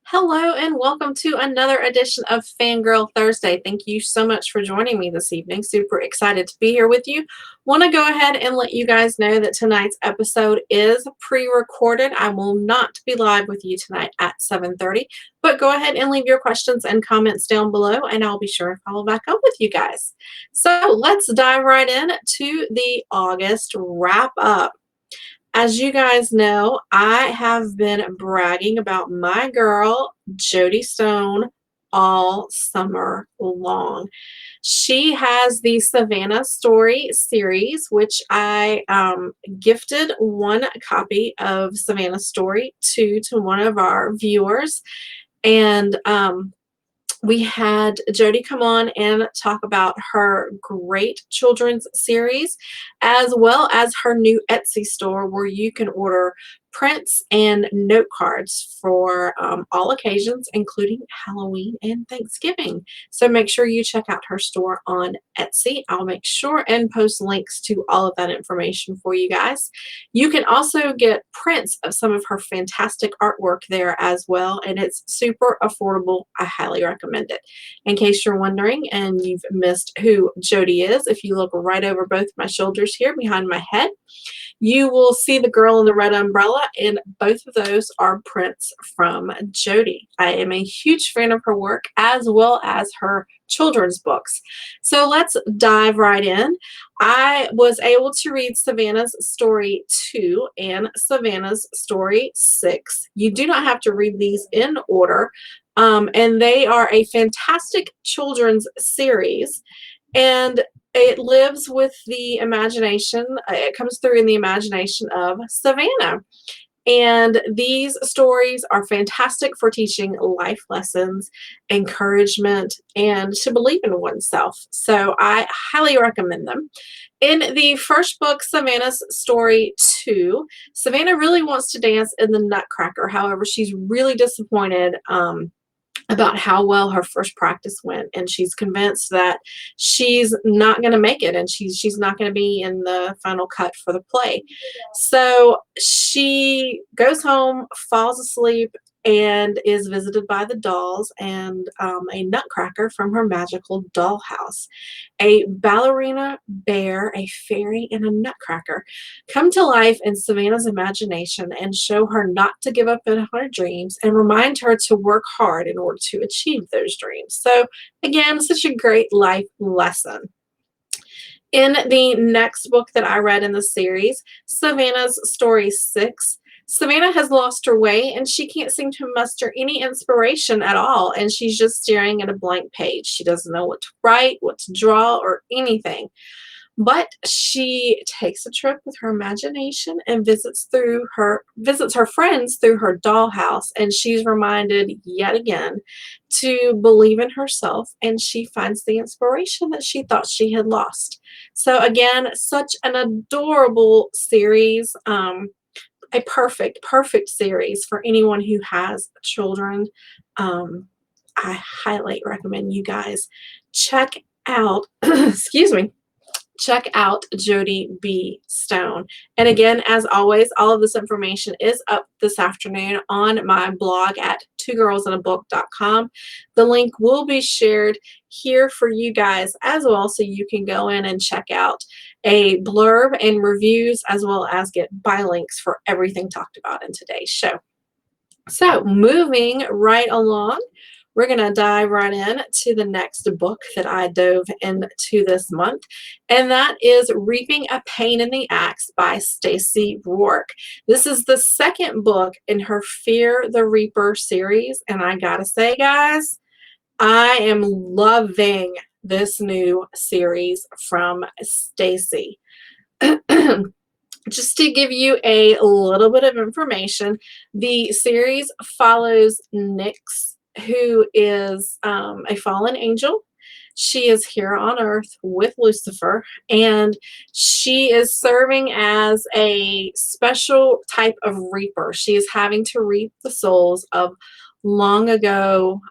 Hello and welcome to another edition of Fangirl Thursday. Thank you so much for joining me this evening. Super excited to be here with you. Want to go ahead and let you guys know that tonight's episode is pre-recorded. I will not be live with you tonight at 7:30, but go ahead and leave your questions and comments down below and I'll be sure to follow back up with you guys. So let's dive right in to the August wrap up. As you guys know, I have been bragging about my girl, Jody Stone, all summer long. She has the Savannah Story series, which I gifted one copy of Savannah Story to one of our viewers. And we had Jody come on and talk about her great children's series, as well as her new Etsy store where you can order prints and note cards for all occasions, including Halloween and Thanksgiving. So make sure you check out her store on Etsy. I'll make sure and post links to all of that information for you guys. You can also get prints of some of her fantastic artwork there as well, and it's super affordable. I highly recommend it. In case you're wondering and you've missed who Jody is, if you look right over both my shoulders here behind my head, you will see the girl in the red umbrella, and both of those are prints from Jody. I am a huge fan of her work as well as her children's books. So let's dive right in. I was able to read Savannah's Story 2 and Savannah's Story 6. You do not have to read these in order, and they are a fantastic children's series. And it lives with the imagination, it comes through in the imagination of Savannah. And these stories are fantastic for teaching life lessons, encouragement, and to believe in oneself. So I highly recommend them. In the first book, Savannah's Story 2, Savannah really wants to dance in the Nutcracker. However, she's really disappointed about how well her first practice went, and she's convinced that she's not going to make it and she's not going to be in the final cut for the play. So she goes home, falls asleep, and is visited by the dolls and a nutcracker from her magical dollhouse. A ballerina, bear, a fairy, and a nutcracker come to life in Savannah's imagination and show her not to give up on her dreams and remind her to work hard in order to achieve those dreams. So, again, such a great life lesson. In the next book that I read in the series, Savannah's Story 6, Savannah has lost her way and she can't seem to muster any inspiration at all, and she's just staring at a blank page. She doesn't know what to write, what to draw, or anything. But she takes a trip with her imagination and visits her friends through her dollhouse, and she's reminded yet again to believe in herself, and she finds the inspiration that she thought she had lost. So again, such an adorable series. A perfect series for anyone who has children. I highly recommend you guys check out excuse me, check out Jody B. Stone. And again, as always, all of this information is up this afternoon on my blog at twogirlsinabook.com. The link will be shared here for you guys as well, so you can go in and check out a blurb and reviews, as well as get buy links for everything talked about in today's show. So moving right along, we're going to dive right in to the next book that I dove into this month, and that is Reaping a Pain in the Axe by Stacy Rourke. This is the second book in her Fear the Reaper series, and I gotta say, guys, I am loving this new series from Stacy. Just to give you a little bit of information, the series follows Nyx, who is a fallen angel. She is here on Earth with Lucifer, and she is serving as a special type of reaper. She is having to reap the souls of long ago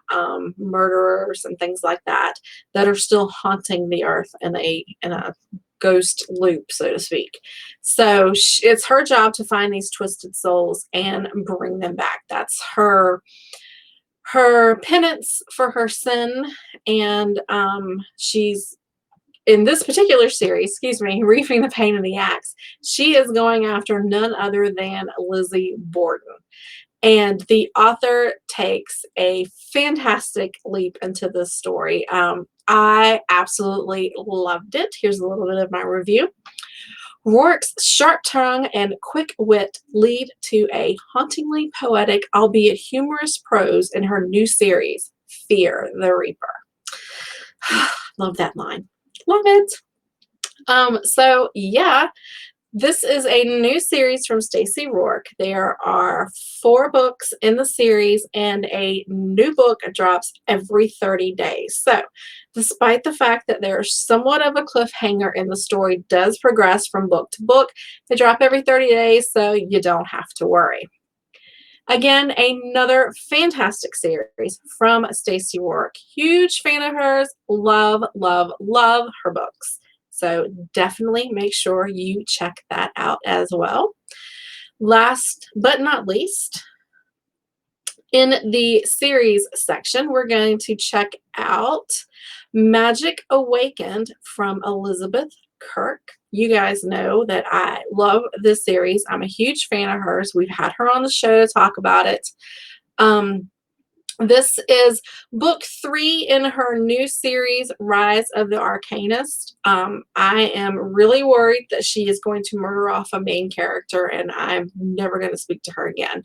murderers and things like that are still haunting the Earth in a ghost loop, so to speak. So it's her job to find these twisted souls and bring them back. That's her her penance for her sin, and she's in this particular series, excuse me, Reefing the Pain of the Axe, she is going after none other than Lizzie Borden. And the author takes a fantastic leap into this story. I absolutely loved it. Here's a little bit of my review. Rourke's sharp tongue and quick wit lead to a hauntingly poetic, albeit humorous prose in her new series, Fear the Reaper. Love that line. Love it. So yeah, this is a new series from Stacy Rourke. There are 4 books in the series, and a new book drops every 30 days. So, despite the fact that there's somewhat of a cliffhanger and the story does progress from book to book, they drop every 30 days, so you don't have to worry. Again, another fantastic series from Stacy Rourke. Huge fan of hers. Love, love, love her books. So definitely make sure you check that out as well. Last but not least, in the series section, we're going to check out Magic Awakened from Elizabeth Kirk. You guys know that I love this series. I'm a huge fan of hers. We've had her on the show to talk about it. This is book 3 in her new series, Rise of the Arcanist. I am really worried that she is going to murder off a main character, and I'm never going to speak to her again.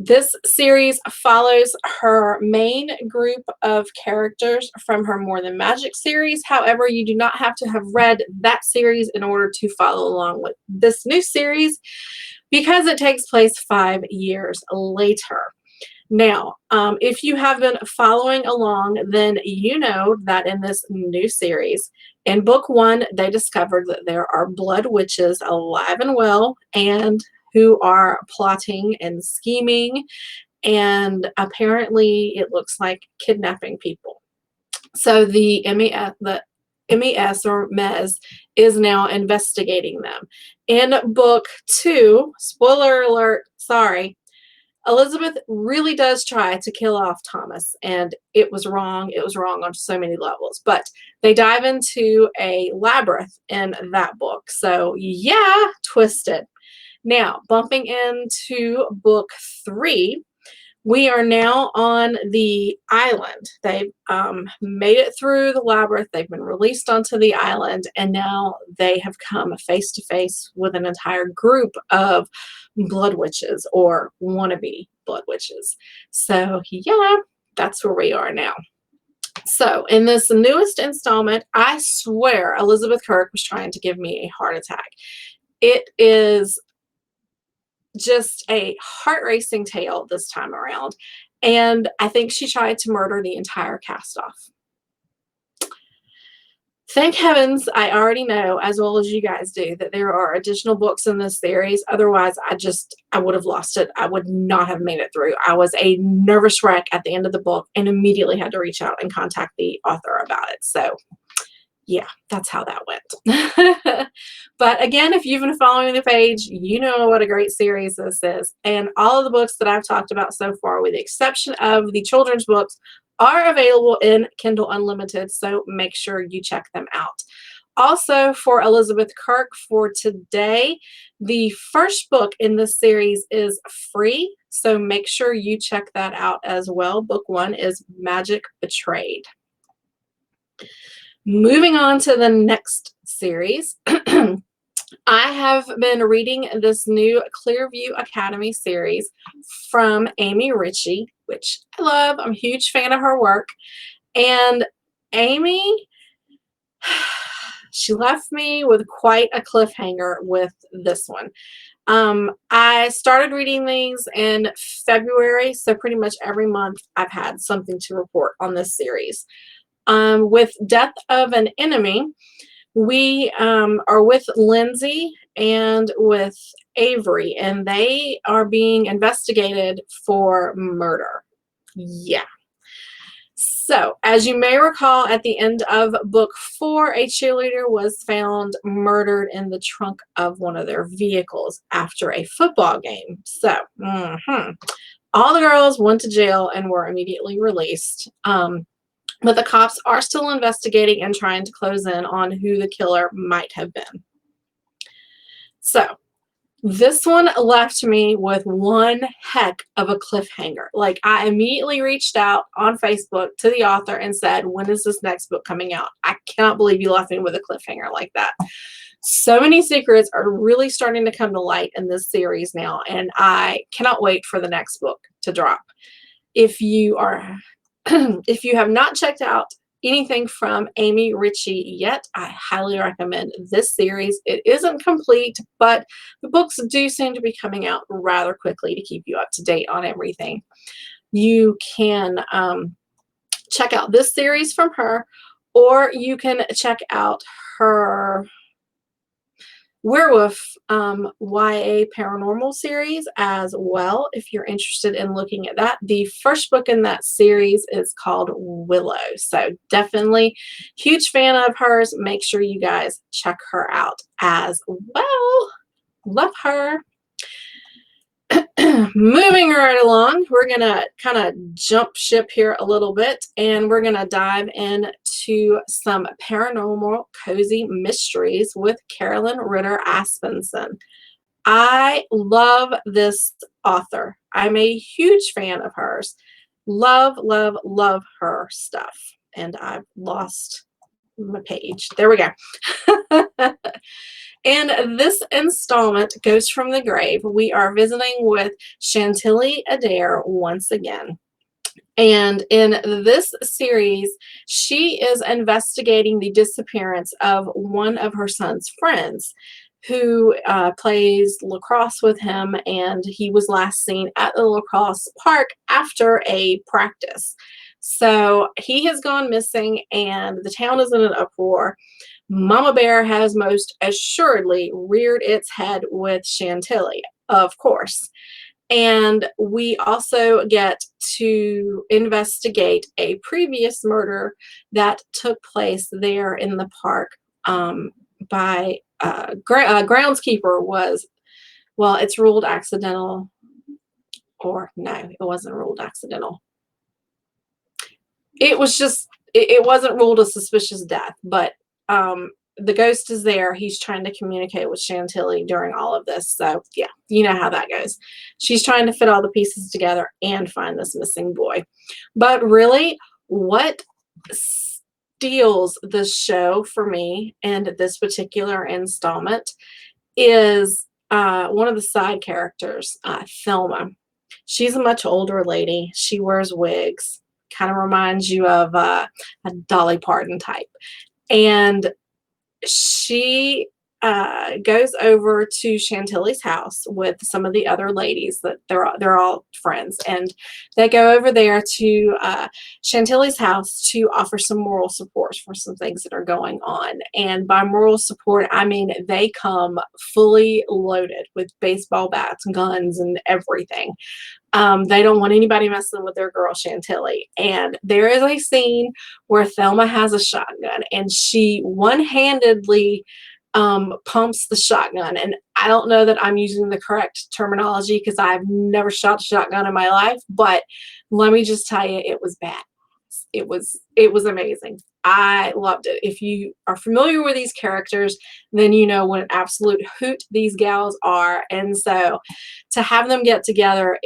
This series follows her main group of characters from her More Than Magic series. However, you do not have to have read that series in order to follow along with this new series, because it takes place 5 years later. Now, if you have been following along, then you know that in this new series, in book 1, they discovered that there are blood witches alive and well, and who are plotting and scheming, and apparently it looks like kidnapping people. So the MES or MES is now investigating them. In book 2, spoiler alert, sorry, Elizabeth really does try to kill off Thomas, and it was wrong. It was wrong on so many levels. But they dive into a labyrinth in that book. So, yeah, twisted. Now, bumping into book 3, we are now on the island. They've made it through the labyrinth. They've been released onto the island, and now they have come face to face with an entire group of blood witches, or wannabe blood witches. So, yeah, that's where we are now. So, in this newest installment, I swear Elizabeth Kirk was trying to give me a heart attack. It is just a heart-racing tale this time around, and I think she tried to murder the entire cast off. Thank heavens I already know, as well as you guys do, that there are additional books in this series. Otherwise, I would have lost it. I would not have made it through. I was a nervous wreck at the end of the book and immediately had to reach out and contact the author about it. So, yeah, that's how that went. But again, if you've been following the page, you know what a great series this is. And all of the books that I've talked about so far, with the exception of the children's books, are available in Kindle Unlimited, so make sure you check them out. Also, for Elizabeth Kirk for today, the first book in this series is free, so make sure you check that out as well. Book 1 is Magic Betrayed. Moving on to the next series, I have been reading this new Clearview Academy series from Amy Ritchie, which I love. I'm a huge fan of her work. And Amy, she left me with quite a cliffhanger with this one. I started reading these in February, so pretty much every month I've had something to report on this series. With Death of an Enemy, we are with Lindsay and with Avery, and they are being investigated for murder. Yeah. So, as you may recall, at the end of book 4, a cheerleader was found murdered in the trunk of one of their vehicles after a football game. So, All the girls went to jail and were immediately released. But the cops are still investigating and trying to close in on who the killer might have been. So, this one left me with one heck of a cliffhanger. Like, I immediately reached out on Facebook to the author and said, when is this next book coming out? I cannot believe you left me with a cliffhanger like that. So many secrets are really starting to come to light in this series now, and I cannot wait for the next book to drop. If you are, if you have not checked out anything from Amy Ritchie yet, I highly recommend this series. It isn't complete, but the books do seem to be coming out rather quickly to keep you up to date on everything. You can check out this series from her, or you can check out her werewolf YA paranormal series as well, if you're interested in looking at that. The first book in that series is called Willow, so definitely huge fan of hers. Make sure you guys check her out as well. Love her. Moving right along, we're going to kind of jump ship here a little bit, and we're going to dive into some paranormal cozy mysteries with Carolyn Ritter Aspenson. I love this author. I'm a huge fan of hers. Love, love, love her stuff. And I've lost my page. There we go. And this installment, Ghost from the Grave, we are visiting with Chantilly Adair once again. And in this series, she is investigating the disappearance of one of her son's friends who plays lacrosse with him, and he was last seen at the lacrosse park after a practice. So he has gone missing, and the town is in an uproar. Mama Bear has most assuredly reared its head with Chantilly, of course. And we also get to investigate a previous murder that took place there in the park by groundskeeper was, well, it's ruled accidental, or no, it wasn't ruled accidental. It was just, it wasn't ruled a suspicious death, but the ghost is there. He's trying to communicate with Chantilly during all of this. So yeah, you know how that goes. She's trying to fit all the pieces together and find this missing boy. But really, what steals this show for me and this particular installment is one of the side characters, Thelma. She's a much older lady. She wears wigs. Kind of reminds you of a Dolly Parton type. And she goes over to Chantilly's house with some of the other ladies that they're all friends, and they go over there to Chantilly's house to offer some moral support for some things that are going on. And by moral support, I mean they come fully loaded with baseball bats, guns, and everything. They don't want anybody messing with their girl Chantilly. And there is a scene where Thelma has a shotgun, and she one-handedly pumps the shotgun. And I don't know that I'm using the correct terminology because I've never shot a shotgun in my life, but let me just tell you, it was bad. It was amazing. I loved it. If you are familiar with these characters, then you know what an absolute hoot these gals are. And so to have them get together,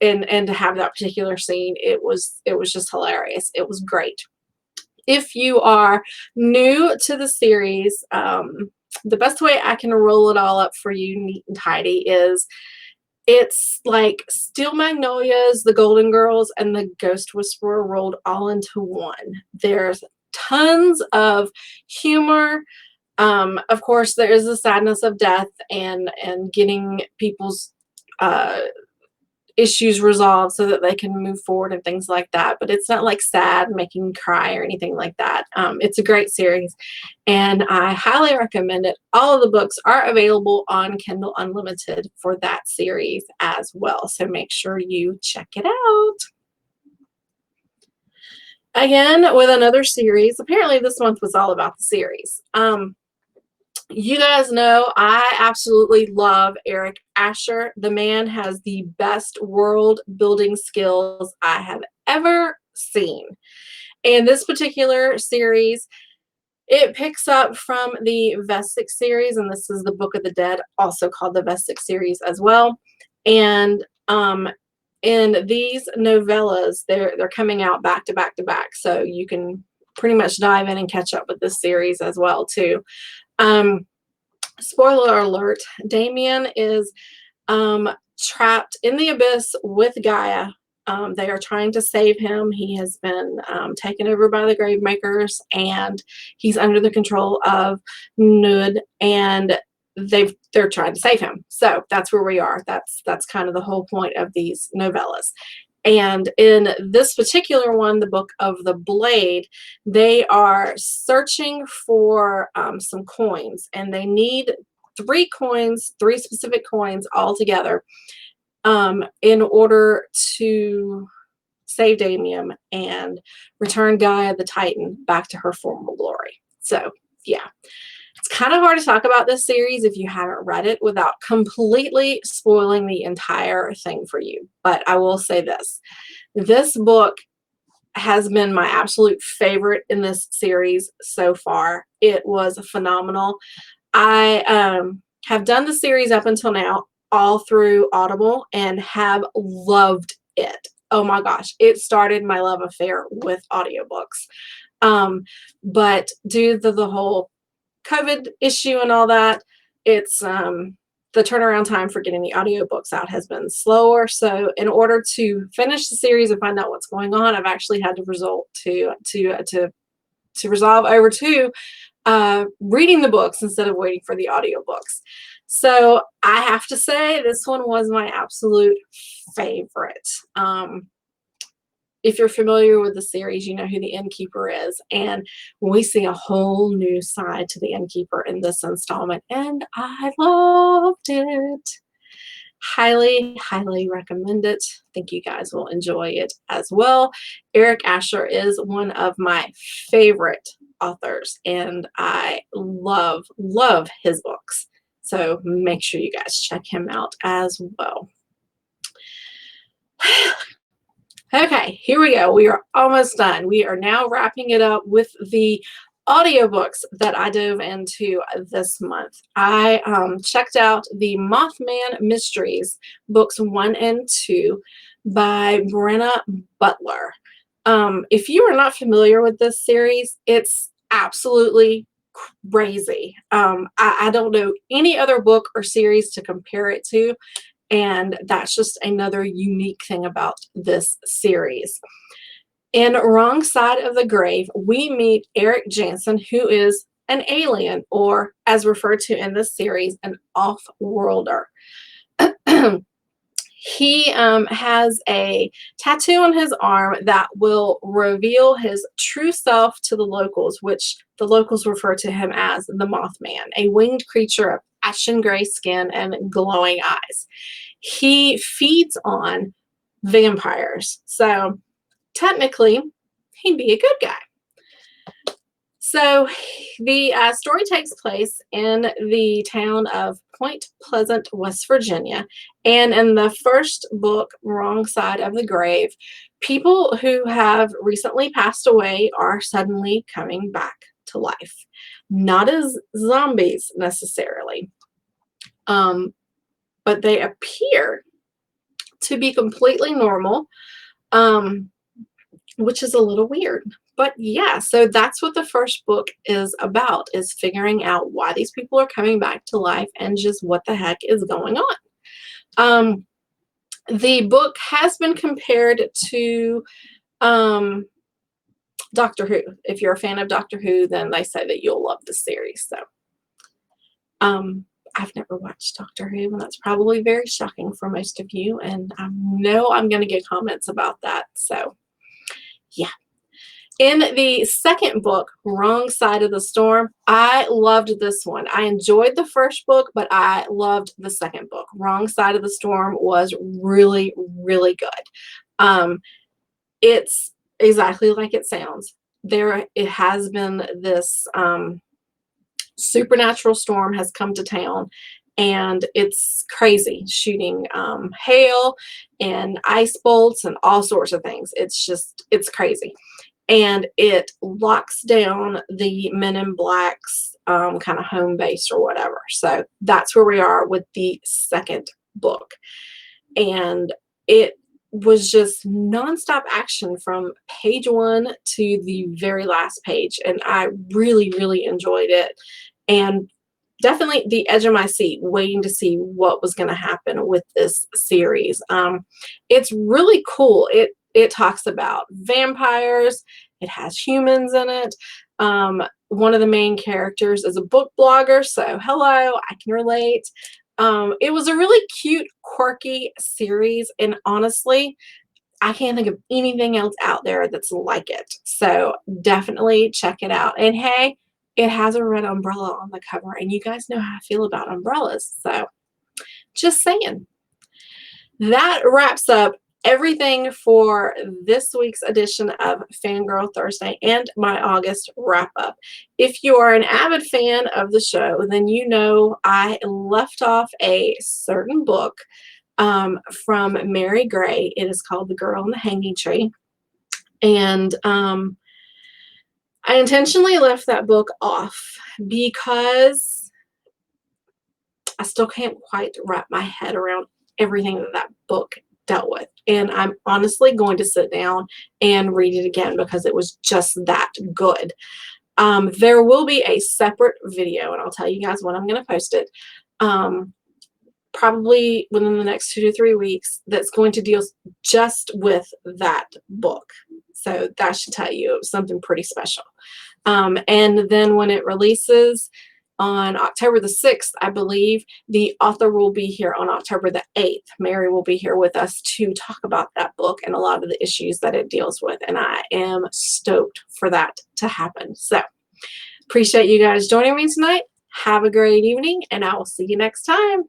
and to have that particular scene, it was just hilarious. It was great. If you are new to the series, the best way I can roll it all up for you neat and tidy is it's like Steel Magnolias, The Golden Girls, and The Ghost Whisperer rolled all into one. There's tons of humor. Of course, there is the sadness of death and getting people's issues resolved so that they can move forward and things like that. But it's not like sad, making you cry or anything like that. It's a great series, and I highly recommend it. All of the books are available on Kindle Unlimited for that series as well. So make sure you check it out. Again, with another series. Apparently this month was all about the series. You guys know I absolutely love Eric Asher. The man has the best world building skills I have ever seen. And this particular series, it picks up from the Vesic series, and this is the Book of the Dead, also called the Vesic series as well. And in these novellas, they're coming out back to back to back, so you can pretty much dive in and catch up with this series as well too. Um, Spoiler alert: Damien is trapped in the abyss with Gaia. They are trying to save him. He has been taken over by the Gravemakers, and he's under the control of Nud, and they're trying to save him. So that's where we are. That's kind of the whole point of these novellas. And in this particular one, the Book of the Blade, they are searching for some coins, and they need three specific coins all together in order to save Damien and return Gaia the Titan back to her former glory. So, yeah. It's kind of hard to talk about this series if you haven't read it without completely spoiling the entire thing for you. But I will say this. This book has been my absolute favorite in this series so far. It was phenomenal. I have done the series up until now, all through Audible, and have loved it. Oh my gosh, it started my love affair with audiobooks. But due to the whole COVID issue and all that, it's the turnaround time for getting the audiobooks out has been slower. So in order to finish the series and find out what's going on, I've actually had to resort to resolve over to reading the books instead of waiting for the audiobooks. So I have to say this one was my absolute favorite. If you're familiar with the series, you know who the innkeeper is. And we see a whole new side to the innkeeper in this installment. And I loved it. Highly, highly recommend it. I think you guys will enjoy it as well. Eric Asher is one of my favorite authors, and I love, love his books. So make sure you guys check him out as well. Okay, here we go. We are almost done. We are now wrapping it up with the audiobooks that I dove into this month. I checked out the Mothman Mysteries, books 1 and 2 by Brenna Butler. If you are not familiar with this series, it's absolutely crazy. I don't know any other book or series to compare it to. And that's just another unique thing about this series. In Wrong Side of the Grave, we meet Eric Jansen, who is an alien, or as referred to in this series, an off-worlder. He has a tattoo on his arm that will reveal his true self to the locals, which the locals refer to him as the Mothman, a winged creature of ashen gray skin and glowing eyes. He feeds on vampires, so technically he'd be a good guy. So the story takes place in the town of Point Pleasant, West Virginia. And in the first book, Wrong Side of the Grave, people who have recently passed away are suddenly coming back to life. Not as zombies necessarily, but they appear to be completely normal, which is a little weird. But yeah, so that's what the first book is about, is figuring out why these people are coming back to life and just what the heck is going on. The book has been compared to Doctor Who. If you're a fan of Doctor Who, then they say that you'll love the series. So I've never watched Doctor Who, and that's probably very shocking for most of you. And I know I'm going to get comments about that. So yeah. In the second book, Wrong Side of the Storm, I loved this one. I enjoyed the first book, but I loved the second book. Wrong Side of the Storm was really, really good. It's exactly like it sounds. It has been this Supernatural storm has come to town, and it's crazy, shooting hail and ice bolts and all sorts of things. It's crazy. And it locks down the Men in Black's kind of home base or whatever. So that's where we are with the second book. And it was just nonstop action from page 1 to the very last page. And I really, really enjoyed it. And definitely the edge of my seat, waiting to see what was going to happen with this series. It's really cool. It talks about vampires. It has humans in it. One of the main characters is a book blogger, so hello, I can relate. It was a really cute, quirky series, and honestly, I can't think of anything else out there that's like it. So definitely check it out. And hey, it has a red umbrella on the cover, and you guys know how I feel about umbrellas. So just saying. That wraps up everything for this week's edition of Fangirl Thursday and my August wrap up. If you are an avid fan of the show, then you know I left off a certain book from Mary Gray. It is called The Girl in the Hanging Tree. And I intentionally left that book off because I still can't quite wrap my head around everything that that book dealt with. And I'm honestly going to sit down and read it again because it was just that good. There will be a separate video, and I'll tell you guys when I'm going to post it, probably within the next 2 to 3 weeks, that's going to deal just with that book. So that should tell you it was something pretty special. And then when it releases on October the 6th, I believe, the author will be here on October the 8th. Mary will be here with us to talk about that book and a lot of the issues that it deals with. And I am stoked for that to happen. So appreciate you guys joining me tonight. Have a great evening, and I will see you next time.